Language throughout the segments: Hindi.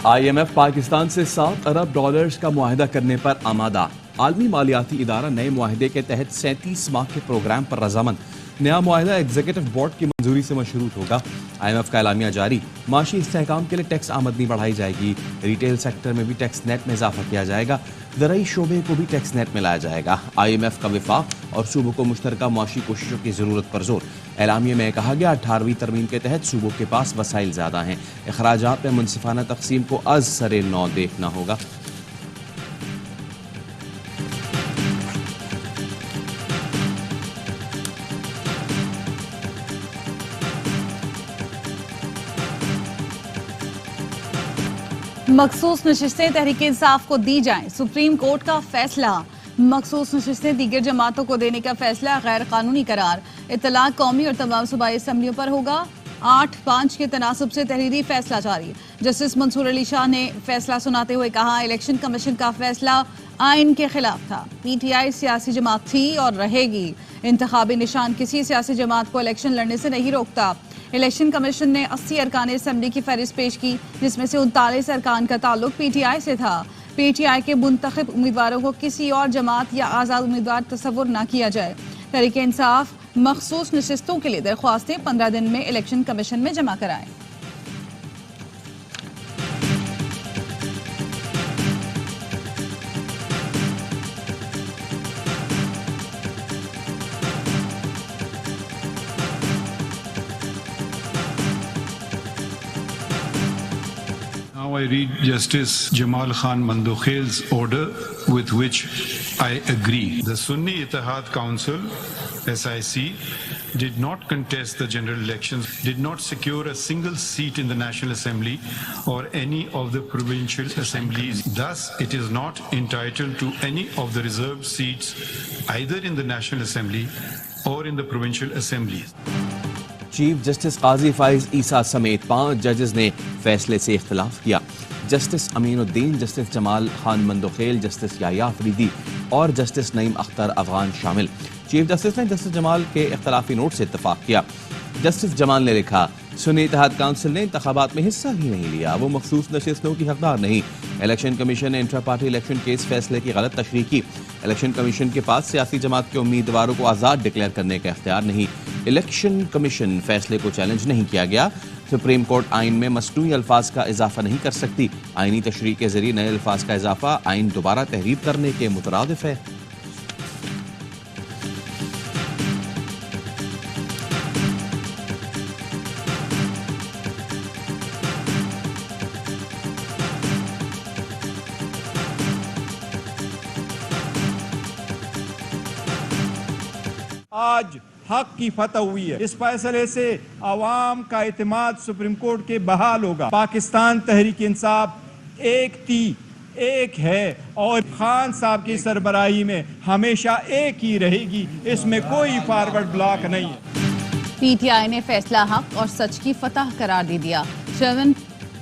IMF पाकिस्तान से $7 अरब का मुआहिदा करने पर आमादा। आलमी मालियाती इदारा नए मुआहिदे के तहत 37 माह के प्रोग्राम पर रजामंद। नया मुआहिदा एग्जीक्यूटिव बोर्ड की मंजूरी से मशरूत होगा। IMF का एलामिया जारी। माशी इस्तेहकाम के लिए टैक्स आमदनी बढ़ाई जाएगी। रिटेल सेक्टर में भी टैक्स नेट में इजाफा किया जाएगा। ज़राई शोबे को भी टैक्स नेट में लाया जाएगा। IMF का विफाक और सूबों को मुश्तरका मुआशी कोशिशों की जरूरत पर जोर। एलामिया में कहा गया 18वीं तरमीम के तहत सूबों के पास वसाइल ज्यादा हैं। अखराजात में मुनसिफाना तकसीम को अज सरे नौ देखना होगा। मखसूस नशिस्तें तहरीक इंसाफ को दी जाएं, सुप्रीम कोर्ट का फैसला। मखसूस नशिस्तें दीगर जमातों को देने का फैसला गैर कानूनी करार। इत्तलाक कौमी और तमाम सूबाई असम्बलियों पर होगा। 8-5 के तनासुब से तहरीरी फैसला जारी। जस्टिस मंसूर अली शाह ने फैसला सुनाते हुए कहा, इलेक्शन कमीशन का फैसला आइन के खिलाफ था। PTI सियासी जमात थी और रहेगी। इंतखाबी निशान किसी सियासी जमात को इलेक्शन लड़ने से नहीं रोकता। इलेक्शन कमीशन ने 80 अरकान असम्बली की फहरिस्त पेश की, जिसमें से 39 अरकान का ताल्लुक PTI से था। PTI के मुंतखब उम्मीदवारों को किसी और जमात या आज़ाद उम्मीदवार तस्वुर न किया जाए। तहरीक इंसाफ मखसूस नशिस्तों के लिए दरख्वास्तें 15 दिन में इलेक्शन कमीशन में जमा कराएं। Now I read Justice Jamal Khan Mandokhel's order with which I agree. The Sunni Ittihad Council, SIC, did not contest the general elections, did not secure a single seat in the National Assembly or any of the provincial assemblies. Thus, it is not entitled to any of the reserved seats either in the National Assembly or in the provincial assemblies. Chief justice Qazi Faez Isa समेत 5 जजेस ने फैसले से इख्तिलाफ किया। Justice Aminuddin, justice Jamal Khan Mandokhail, justice Yahya Afridi और जस्टिस नईम अख्तर अफगान शामिल। चीफ जस्टिस ने जस्टिस जमाल के इख्तिलाफी नोट से इत्तफाक किया। जस्टिस जमाल ने लिखा, सुन्नी इत्तेहाद काउंसिल ने इंतखाबात में हिस्सा ही नहीं लिया, वो मखसूस नशिस्तों की हकदार नहीं। इलेक्शन कमीशन ने इंट्रा पार्टी इलेक्शन केस फैसले की गलत तशरीह की। इलेक्शन कमीशन के पास सियासी जमात के उम्मीदवारों को आज़ाद डिक्लेयर करने का इख्तियार नहीं। इलेक्शन कमीशन फैसले को चैलेंज नहीं किया गया। सुप्रीम कोर्ट आइन में मसनूई अल्फाज का इजाफा नहीं कर सकती। आइनी तशरीह के जरिए नए अल्फाज का इजाफा आइन दोबारा तहरीर करने के मुतरादिफ है। आज हक की फतह हुई है। इस फैसले से आवाम का इत्मीनान सुप्रीम कोर्ट के बहाल होगा। पाकिस्तान तहरीक इंसाफ एक थी, एक है और खान साहब की सरबराही में हमेशा एक ही रहेगी। इसमें कोई फॉरवर्ड ब्लॉक नहीं है। PTI ने फैसला हक और सच की फतह करार दे दिया। चेयरमैन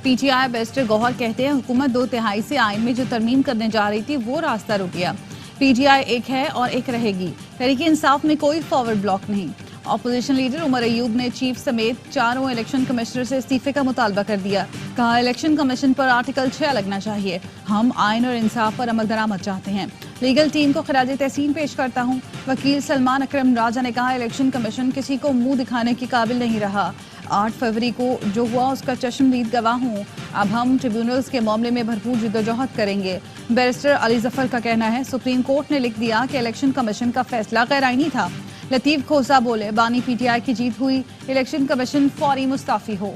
PTI बैरिस्टर गौहर कहते हैं, हुकूमत 2/3 से आइन में जो तरमीम करने जा रही थी वो रास्ता रुक गया। PTI एक है और एक रहेगी। तहरीक इंसाफ में कोई फॉरवर्ड ब्लॉक नहीं। ऑपोजिशन लीडर उमर अयूब ने चीफ समेत 4 इलेक्शन कमिश्नर से इस्तीफे का मुतालबा कर दिया। कहा, इलेक्शन कमीशन पर आर्टिकल 6 लगना चाहिए। हम आइन और इंसाफ पर अमल दरामद चाहते हैं। लीगल टीम को खराज तहसीन पेश करता हूँ। वकील सलमान अकरम राजा ने कहा, इलेक्शन कमीशन किसी को मुंह दिखाने के काबिल नहीं रहा। 8 फरवरी को जो हुआ उसका चश्मदीद गवाह हूँ। अब हम ट्रिब्यूनल्स के मामले में भरपूर जद्दोजहद करेंगे। बैरिस्टर अली जफर का कहना है, सुप्रीम कोर्ट ने लिख दिया कि इलेक्शन कमीशन का फैसला गैर आईनी था। लतीफ खोसा बोले, बानी PTI की जीत हुई, इलेक्शन कमीशन फौरी मुस्ताफी हो।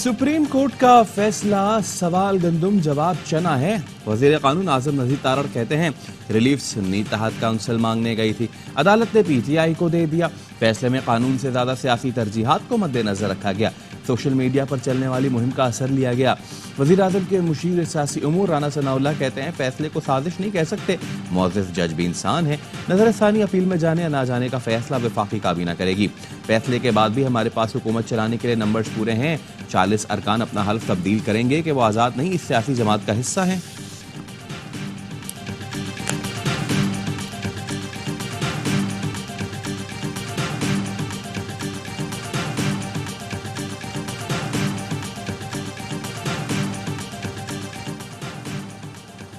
सुप्रीम कोर्ट का फैसला सवाल गंदुम जवाब चना है। वजीर कानून आजम नजीर तारड़ कहते हैं, रिलीफ सुन्नी इत्तेहाद काउंसिल मांगने गई थी, अदालत ने PTI को दे दिया। फैसले में कानून से ज्यादा सियासी तरजीहात को मद्देनजर रखा गया। सोशल मीडिया पर चलने वाली मुहिम का असर लिया गया। वजीर आजम के मुशीर सियासी उमूर राना सनाउल्लाह कहते हैं, फैसले को साजिश नहीं कह सकते, मुअज़्ज़िज़ जज भी इंसान है। नजरसानी अपील में जाने या ना जाने का फैसला वफाकी काबीना करेगी। फैसले के बाद भी हमारे पास हुकूमत चलाने के लिए नंबर्स पूरे हैं। 40 अरकान अपना हल्फ तब्दील करेंगे कि वो आज़ाद नहीं इस सियासी जमात का हिस्सा हैं।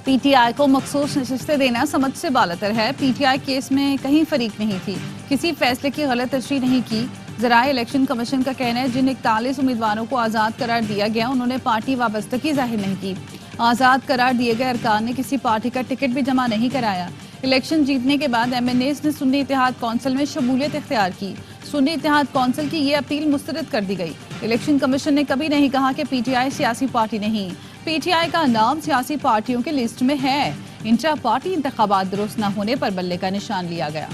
पीटीआई को मखसूस नशिस्तें देना समझ से बालतर है। पीटीआई केस में कहीं फरीक नहीं थी, किसी फैसले की गलत तशरीह नहीं की। ज़राए इलेक्शन कमीशन का कहना है जिन 41 उम्मीदवारों को आज़ाद करार दिया गया उन्होंने पार्टी वाबस्तगी जाहिर नहीं की। आज़ाद करार दिए गए अरकान ने किसी पार्टी का टिकट भी जमा नहीं कराया। इलेक्शन जीतने के बाद MNAs ने सुन्नी इत्तेहाद कौंसिल में शमूलियत इख्तियार की। सुन्नी इत्तेहाद कौंसिल की ये अपील मुस्तरद कर दी गई। इलेक्शन कमीशन ने कभी नहीं कहा कि पीटीआई सियासी पार्टी नहीं। पीटीआई का नाम सियासी पार्टियों के लिस्ट में है। इंट्रा पार्टी इंतखाबात दुरुस्त न होने पर बल्ले का निशान लिया गया।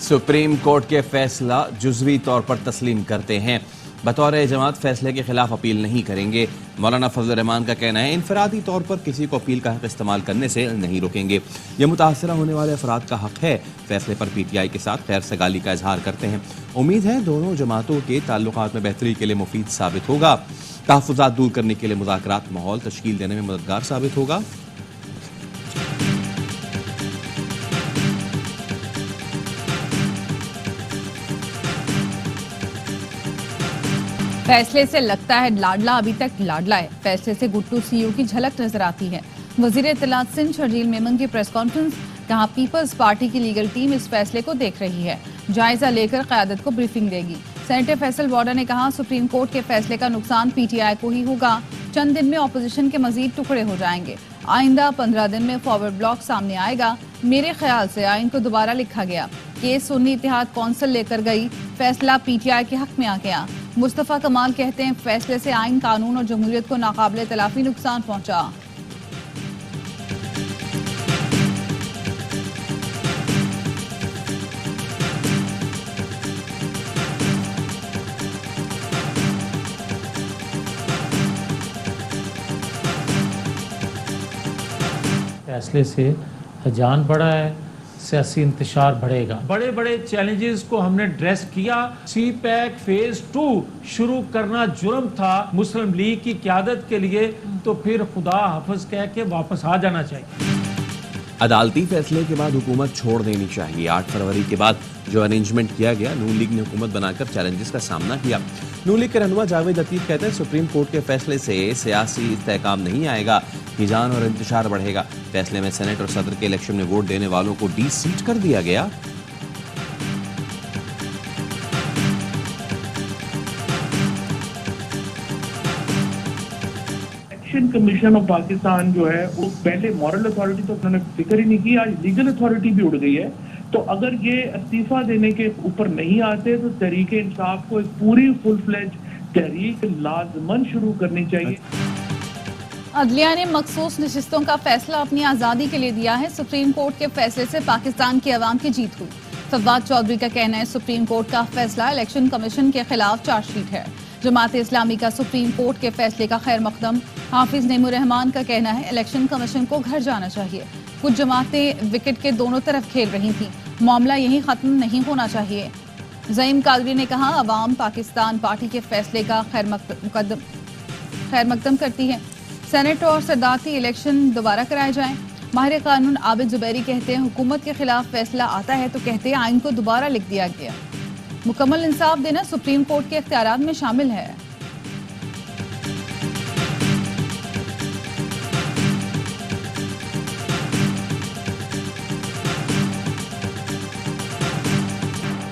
सुप्रीम कोर्ट के फैसला जुज़वी तौर पर तस्लीम करते हैं। बतौर जमात फैसले के खिलाफ अपील नहीं करेंगे। मौलाना फजल रहमान का कहना है इनफरादी तौर पर किसी को अपील का हक इस्तेमाल करने से नहीं रोकेंगे। ये मुतासरा होने वाले अफराद का हक है। फैसले पर पीटीआई के साथ खैर सगाली का इजहार करते हैं। उम्मीद है दोनों जमातों के ताल्लुकात में बेहतरी के लिए मुफीद साबित होगा। तहफ़्फ़ुज़ात दूर करने के लिए मुज़ाकरात माहौल तश्कील देने में मददगार साबित होगा। फैसले से लगता है लाडला अभी तक लाडला है। फैसले से गुट्टू सीईओ की झलक नजर आती है। वजीर इत्तलात सिंध शर्जील मेमन की प्रेस कॉन्फ्रेंस, कहा पीपल्स पार्टी की लीगल टीम इस फैसले को देख रही है, जायजा लेकर क़यादत को ब्रीफिंग देगी। सेनेटर फैसल बॉर्डर ने कहा सुप्रीम कोर्ट के फैसले का नुकसान पीटीआई को ही होगा। चंद दिन में ऑपोजिशन के मजीद टुकड़े हो जाएंगे। आइंदा 15 दिन में फॉरवर्ड ब्लॉक सामने आएगा। मेरे ख्याल से आइन को दोबारा लिखा गया। केस सुन्नी इत्तेहाद कौंसिल लेकर गई, फैसला पीटीआई के हक में आ गया। मुस्तफा कमाल कहते हैं फैसले से आइन, कानून और जमहूरियत को नाकाबिले तलाफी नुकसान पहुंचा। फैसले से हजान बढ़ा है, सियासी इंतशार बढ़ेगा। बड़े बड़े चैलेंजेस को हमने ड्रेस किया। CPAC फेज 2 शुरू करना जुर्म था मुस्लिम लीग की क़यादत के लिए, तो फिर खुदा हाफिज कह के वापस आ जाना चाहिए। अदालती फैसले के बाद हुकूमत छोड़ देनी चाहिए। 8 फरवरी के बाद जो अरेंजमेंट किया गया, नून लीग ने हुकूमत बनाकर चैलेंजेस का सामना किया। नून लीग के रहनुमा जावेद लतीफ कहते हैं सुप्रीम कोर्ट के फैसले से सियासी इस्तेहकाम नहीं आएगा, हिजान और इंतशार बढ़ेगा। फैसले में सेनेट और सदर के इलेक्शन में वोट देने वालों को डीसीट कर दिया गया। इलेक्शन कमीशन ऑफ पाकिस्तान जो है वो पहले मॉरल अथॉरिटी तो उन्होंने फिक्र ही नहीं की, आज लीगल अथॉरिटी भी उड़ गई है। तो अगर ये इस्तीफा देने के ऊपर नहीं आते तो तहरीक इंसाफ को एक पूरी फुल फ्लेज तहरीक लाजमन शुरू करनी चाहिए। अदलिया ने मखसूस नशिस्तों का फैसला अपनी आज़ादी के लिए दिया है। सुप्रीम कोर्ट के फैसले से पाकिस्तान की अवाम की जीत हुई। फवाद चौधरी का कहना है सुप्रीम कोर्ट का फैसला इलेक्शन कमीशन के खिलाफ चार्जशीट है। जमात इस्लामी का सुप्रीम कोर्ट के फैसले का खैर मकदम। हाफिज नेमुर रहमान का कहना है इलेक्शन कमीशन को घर जाना चाहिए। कुछ जमातें विकेट के दोनों तरफ खेल रही थी, मामला यही खत्म नहीं होना चाहिए। ज़ईम कादरी ने कहा अवाम पाकिस्तान पार्टी के फैसले का खैर मकदम करती है। सेनेट और सदारती इलेक्शन दोबारा कराए जाएं। माहिर कानून आबिद जुबैरी कहते हैं हुकूमत के खिलाफ फैसला आता है तो कहते हैं आइन को दोबारा लिख दिया गया। मुकम्मल इंसाफ देना सुप्रीम कोर्ट के इख्तियारात में शामिल है।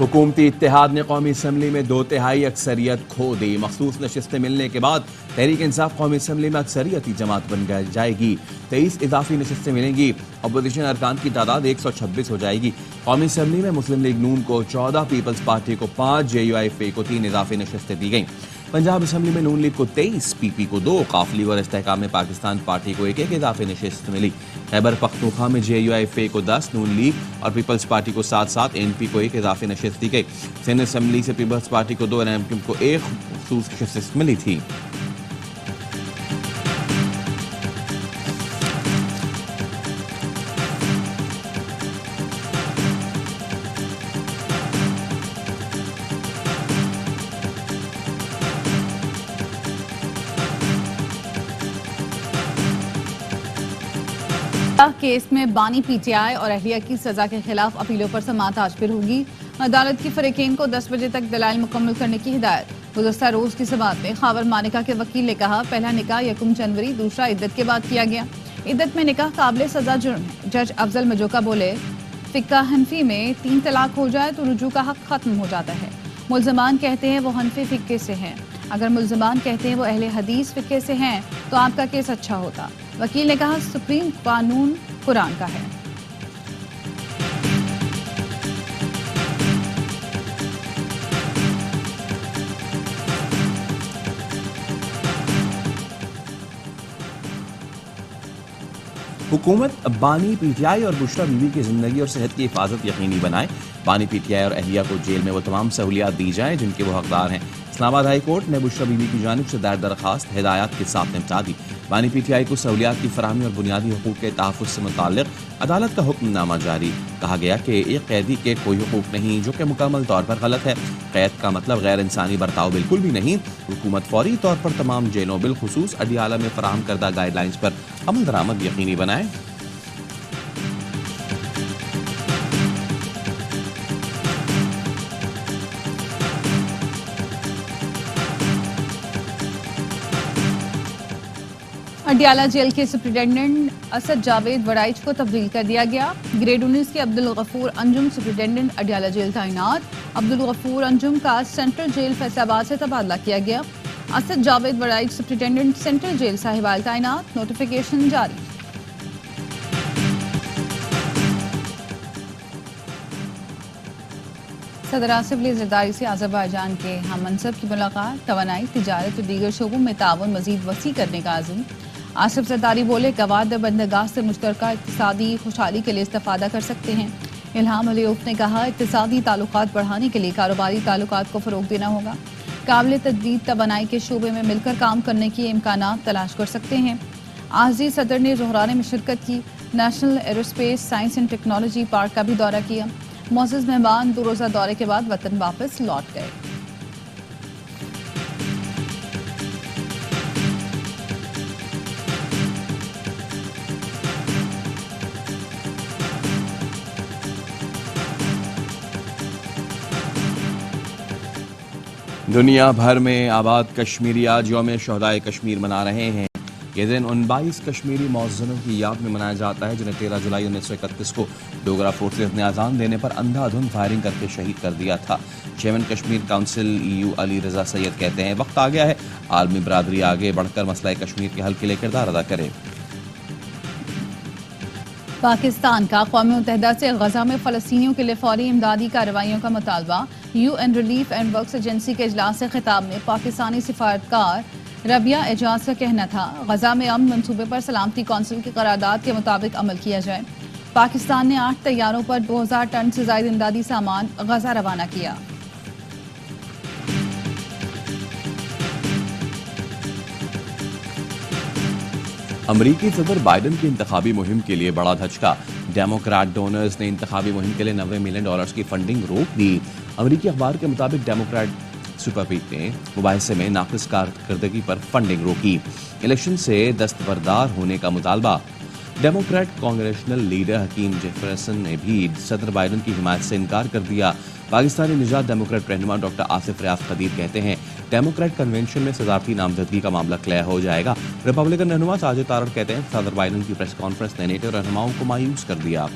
हुकूमती इत्तेहाद ने कौमी असम्बली में 2/3 अक्सरियत खो दी। मखसूस नशिस्तें मिलने के बाद तहरीक इंसाफ कौमी असम्बली में अक्सरियती जमात बन जाएगी। 23 इजाफी नशिस्तें मिलेंगी। अपोजिशन अरकान की तादाद 126 हो जाएगी। कौमी असम्बली में मुस्लिम लीग नून को 14, पीपल्स पार्टी को 5, JUIF को 3 इजाफी नशिस्तें दी गई। पंजाब असम्बली में नून लीग को 23, PP को 2, काफली और इस्तेहकाम में पाकिस्तान पार्टी को 1 इजाफी नशिस्त मिली। खैबर पख्तूनख्वा में JUIF को 10, नून लीग और पीपल्स पार्टी को 7, NP को 1 इजाफी नशिस्त दी गई। सिंध असम्बली से पीपल्स पार्टी को 2 और MQ को 1 खसूस नशिस्त मिली थी। केस में बानी पीटीआई और अहलिया की सजा के खिलाफ अपीलों पर समाअत आज फिर होगी। अदालत की फरीकेन को 10 बजे तक दलाइल मुकम्मल करने की हिदायत। गुज़श्ता रोज की समाअत में खावर मानिका के वकील ने कहा, पहला निकाह 1 जनवरी, दूसरा इद्दत के बाद किया गया। इद्दत में निकाह काबिल सजा जुर्म है। जज अफजल मजोका बोले, फिक्का हनफी में 3 तलाक हो जाए तो रुजू का हक खत्म हो जाता है। मुल्ज़मान कहते हैं वो हनफी फिक्के से हैं, अगर मुल्ज़मान कहते हैं वो अहले हदीस फिक्के से हैं तो आपका केस अच्छा होता। वकील ने कहा, सुप्रीम कानून कुरान का है। हुकूमत बानी पीटीआई और बुशरा बीबी की जिंदगी और सेहत की हिफाजत यकीनी बनाए। बानी पीटीआई और अहलिया को जेल में वो तमाम सहूलियात दी जाएं जिनके वो हकदार हैं। इस्लामाबाद हाई कोर्ट ने बुशरा बीबी की जानिब से दायर दरखास्त हिदायत के साथ निपटा दी। बानी पीटीआई को सहूलियात की फराहमी और बुनियादी हुकूक के तहफ़्फ़ुज़ से मुताल्लिक़ अदालत का हुक्मनामा जारी। कहा गया कि एक कैदी के कोई हुकूक नहीं, जो कि मुकम्मल तौर पर गलत है। कैद का मतलब गैर इंसानी बर्ताव बिल्कुल भी नहीं। हुकूमत फौरी तौर पर तमाम जेलों बिलखुसूस अडियाला में फराहम करदा गाइडलाइंस पर अमल दरामद यकीनी बनाए। अडियाला जेल के सुप्रिंटेंडेंट असद जावेद वड़ाइच को तब्दील कर दिया गया। ग्रेड 19 के अब्दुल गफूर अंजुम सुप्रिंटेंडेंट अडियाला जेल तैनात। अब्दुल गफूर अंजुम का सेंट्रल जेल फैसलाबाद से तबादला किया गया। Asad Javed Waraich superintendent central jail Sahiwal तैनात। नोटिफिकेशन जारी। सदर आसिफ अली जरदारी से अज़रबैजान के हम मनसब की मुलाकात। तवानाई, तिजारत और दीगर शोबों में ताउन मजीद वसी करने का आज़म। आसिफ जरदारी बोले, गवाद बंदरगाह से मुश्तरका इक़्तिसादी खुशहाली के लिए इस्तेफादा कर सकते हैं। इल्हाम अलीउफ ने कहा, इक़्तिसादी ताल्लुकात बढ़ाने के लिए कारोबारी ताल्लुकात को फ़रोग़ देना होगा। काबिल तजदीद तवानाई के शोबे में मिलकर काम करने की इम्कानात तलाश कर सकते हैं। आज़ी सदर ने जोहराने में शिरकत की। National aerospace science and technology park का भी दौरा किया। मोअज़्ज़ज़ मेहमान 2 रोज़ा दौरे के बाद वतन वापस लौट गए। दुनिया भर में आबाद कश्मीरी आज यौम शहदाए कश्मीर मना रहे हैं। ये दिन उन 22 कश्मीरी मौज़्ज़िनों की याद में मनाया जाता है जिन्हें 13 जुलाई 1931 को डोगरा फोर्सेस ने अजान देने पर अंधाधुंध फायरिंग करके शहीद कर दिया था। Chairman Kashmir council EU Ali Raza Syed कहते हैं, वक्त आ गया है आलमी बरादरी आगे बढ़कर मसला कश्मीर के हल के लिए किरदार अदा करे। पाकिस्तान का क़ौम मुत्तहिदा से गजा में फ़लस्तीनियों के लिए फौरी इमदादी कार्रवाइयों का मुतालबा। UN relief and works agency के इजलास से खिताब में पाकिस्तानी सिफारतकार रबिया एजाज का कहना था, गजा में अमन मंसूबे पर सलामती कौंसिल की करारदाद के मुताबिक अमल किया जाए। पाकिस्तान ने 8 तैयारों पर 2000 टन से ज्यादा इमदादी सामान गजा रवाना किया। अमरीकी सदर बाइडन की इंतखाबी मुहिम के लिए बड़ा धचका। डेमोक्रेट डोनर्स ने इंतखाबी मुहिम के लिए $90 मिलियन की फंडिंग रोक दी। अमरीकी अखबार के मुताबिक डेमोक्रेट सुपर पीक ने मुबाहिसे में नाक़िस कारकर्दगी पर फंडिंग रोकी। इलेक्शन से दस्तबरदार होने का मुतालबा। Democrat congressional leader Hakeem Jefferson ने भी सदर बाइडन की हिमायत से इनकार कर दिया। पाकिस्तानी निजात डेमोक्रेट रहनुमा डॉक्टर आसिफ रियाज खदीर कहते हैं, डेमोक्रेट कन्वेंशन में सदारती नामजदगी का मामला क्लियर हो जाएगा। रिपब्लिकन रहनुमा साजिद तारड़ कहते हैं, सदर बाइडन की प्रेस कॉन्फ्रेंस ने नेटो रहनुमाओं को मायूस कर दिया।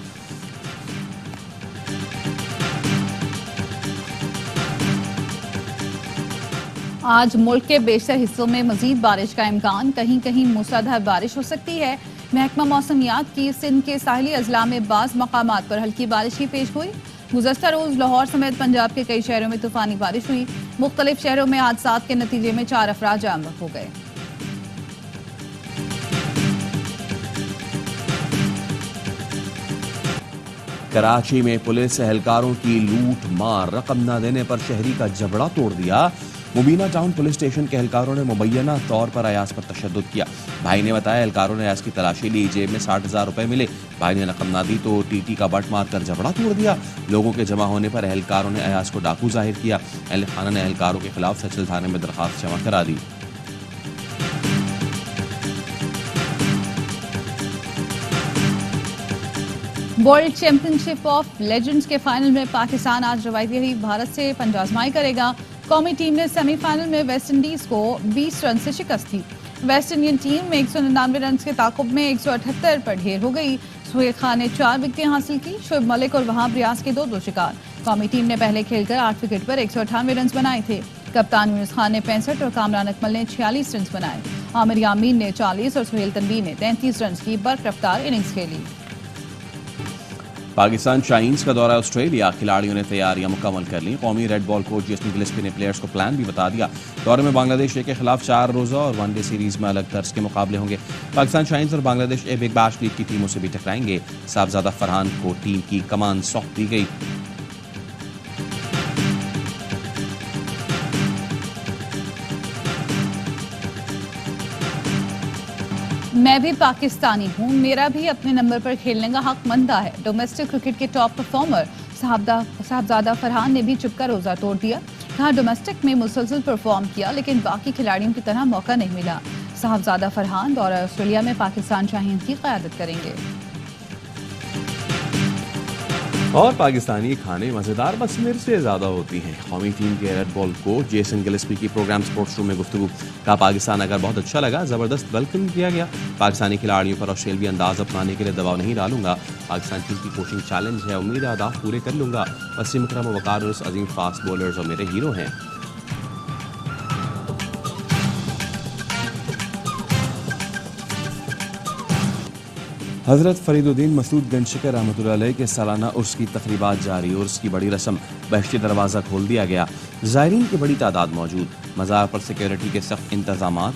आज मुल्क के बेशतर हिस्सों में मजीद बारिश का इम्कान। कहीं कहीं मूसलाधार बारिश हो सकती है। महकमा मौसमियात की सिंध के साहिली अजला में बाज़ मकामात पर हल्की बारिश की पेश हुई। गुज़श्ता रोज लाहौर समेत पंजाब के कई शहरों में तूफानी बारिश हुई। मुख्तलिफ शहरों में हादसात के नतीजे में 4 अफराद जान बहक हो गए। कराची में पुलिस एहलकारों की लूट मार, रकम न देने पर शहरी का जबड़ा तोड़ दिया। मुबीना टाउन पुलिस स्टेशन के एहलकारों ने मुबैना तौर पर अयाज पर तशद्दुद किया। भाई ने बताया, एहलकारों ने अयाज की तलाशी ली, जेब में 60,000 रुपए मिले। भाई ने रकम ना दी तो टीटी का बट मारकर जबड़ा तोड़ दिया। लोगों के जमा होने पर एहलकारों ने अयाज को डाकू जाहिर किया। अहल खाना ने एहलकारों के खिलाफ सचल थाने में दरखास्त जमा करा दी। वर्ल्ड चैंपियनशिप ऑफ लेजेंड्स के फाइनल में पाकिस्तान आज रवायती हरीफ भारत से पंजाजमाई करेगा। कौमी टीम ने सेमीफाइनल में वेस्ट इंडीज को 20 रन से शिकस्त दी। वेस्ट इंडियन टीम में 199 रन के ताकुब में 178 पर ढेर हो गई। सुहेल खान ने 4 विकेटें हासिल की। शोएब मलिक और वहाब रियाज के 2 शिकार। कौमी टीम ने पहले खेलकर 8 विकेट पर 198 रन बनाए थे। कप्तान यूनुस खान ने 65 और कामरान अकमल ने 46 रन बनाए। आमिर यामीन ने 40 और सुहेल तनवीर ने 33 रन की बर्फ रफ्तार इनिंग्स खेली। पाकिस्तान शाहीन्स का दौरा ऑस्ट्रेलिया, खिलाड़ियों ने तैयारियां मुकम्मल कर ली। कौमी red ball coach Jason Gillespie ने प्लेयर्स को प्लान भी बता दिया। दौरे में बांग्लादेश ए के खिलाफ 4 रोजा और वनडे सीरीज में अलग तर्ज के मुकाबले होंगे। पाकिस्तान शाहीन्स और Bangladesh a big bash league की टीमों से भी टकराएंगे। साहबजादा फरहान को टीम की कमान सौंप दी गई। मैं भी पाकिस्तानी हूँ, मेरा भी अपने नंबर पर खेलने का हक बनता है। डोमेस्टिक क्रिकेट के टॉप परफॉर्मर साहबजादा फरहान ने भी चुपका रोजा तोड़ दिया। कहा डोमेस्टिक में मुसलसल परफॉर्म किया लेकिन बाकी खिलाड़ियों की तरह मौका नहीं मिला। साहबजादा फरहान दौरा ऑस्ट्रेलिया में पाकिस्तान शाहीन की क़यादत करेंगे। और पाकिस्तानी खाने मज़ेदार बस मिर्च से ज़्यादा होती हैं। कौमी टीम के red ball coach Jason Gillespie की प्रोग्राम स्पोर्ट्स रूम में गुफ्तगू। कहा पाकिस्तान अगर बहुत अच्छा लगा, ज़बरदस्त वेलकम किया गया। पाकिस्तानी खिलाड़ियों पर ऑस्ट्रेलिया अंदाज अपनाने के लिए दबाव नहीं डालूंगा। पाकिस्तान टीम की कोचिंग चैलेंज है, उम्मीद है अहदाफ पूरे कर लूंगा। वसीम अकरम और वकार अजीम फास्ट बॉलर्स और मेरे हीरो हैं। हज़रत फरीदुद्दीन मसूद गंजशकर रहमतुल्लाह अलैह के सालाना उर्स की तकरीबात जारी। उर्स की बड़ी रस्म, बहश्ती दरवाज़ा खोल दिया गया। ज़ायरीन की बड़ी तादाद मौजूद। मज़ार पर सिक्योरिटी के सख्त इंतजामात।